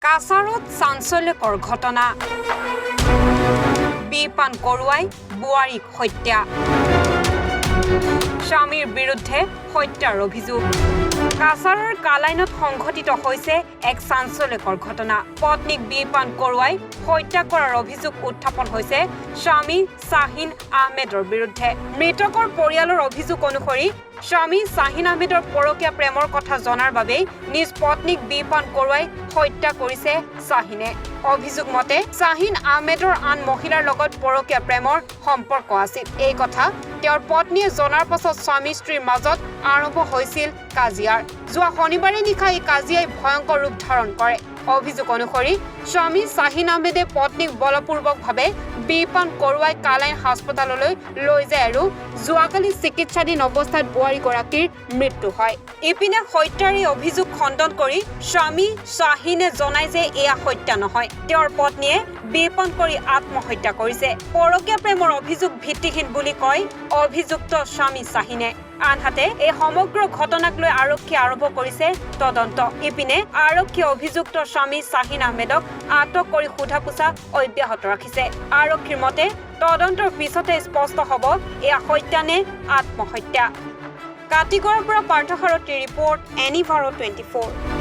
কাছাৰত চাঞ্চল্যকৰ ঘটনা বিপান কৰোৱাই বুৱাৰীক হত্যা স্বামীৰ বিৰুদ্ধে হত্যাৰ অভিযোগ কাছাৰৰ কালাইনত সংঘটিত হৈছে এক চাঞ্চল্যকৰ ঘটনা পত্নীক বিপান কৰোৱাই হত্যা কৰাৰ অভিযোগ উত্থাপন হৈছে স্বামী শাহিন আহমেদৰ বিৰুদ্ধে মৃতকৰ পৰিয়ালৰ অভিযোগ অনুসৰি স্বামী শাহিন আহমেদৰ পৰকীয়া প্ৰেমৰ কথা জনাৰ বাবে নিজ পত্নীক বিপান কৰোৱাই হত্যা কৰিছে শাহিনে অভিযোগ মতে শাহিন আহমেদৰ আন মহিলাৰ লগত পৰকীয়া প্ৰেমৰ সম্পৰ্ক আছিল এই কথা তেওঁৰ পত্নীয়ে জনাৰ পাছত স্বামী স্ত্ৰীৰ মাজত আৰম্ভ হৈছিল কাজিয়াৰ যোৱা শনিবাৰে নিশা এই কাজিয়াই ভয়ংকৰ ৰূপ ধাৰণ কৰে অভিযোগ অনুসৰি স্বামী শাহিন আহমেদে পত্নীক বলপূৰ্বকভাৱে বিপান কৰোৱাই কালাইন হাস্পতাললৈ লৈ যায় আৰু যোৱাকালি চিকিৎসাধীন অৱস্থাত বোৱাৰীগৰাকীৰ মৃত্যু হয় ইপিনে হত্যাৰ এই অভিযোগ খণ্ডন কৰি স্বামী শাহিনে জনায় যে এয়া হত্যা নহয় তেওঁৰ পত্নীয়ে বিপান কৰি আত্মহত্যা কৰিছে পৰকীয়া প্ৰেমৰ অভিযোগ ভিত্তিহীন বুলি কয় অভিযুক্ত স্বামী শাহিনে আনহাতে এই সমগ্ৰ ঘটনাক লৈ আৰক্ষীয়ে আৰম্ভ কৰিছে তদন্ত ইপিনে আৰক্ষীয়ে অভিযুক্ত স্বামী শাহিন আহমেদক আটক কৰি সোধা-পোছা অব্যাহত ৰাখিছে আৰক্ষীৰ মতে তদন্তৰ পিছতে স্পষ্ট হ'ব এয়া হত্যা নে আত্মহত্যা কাটিগড়ৰ পৰা পাৰ্থসাৰথী ৰিপৰ্ট এনিভাৰো 24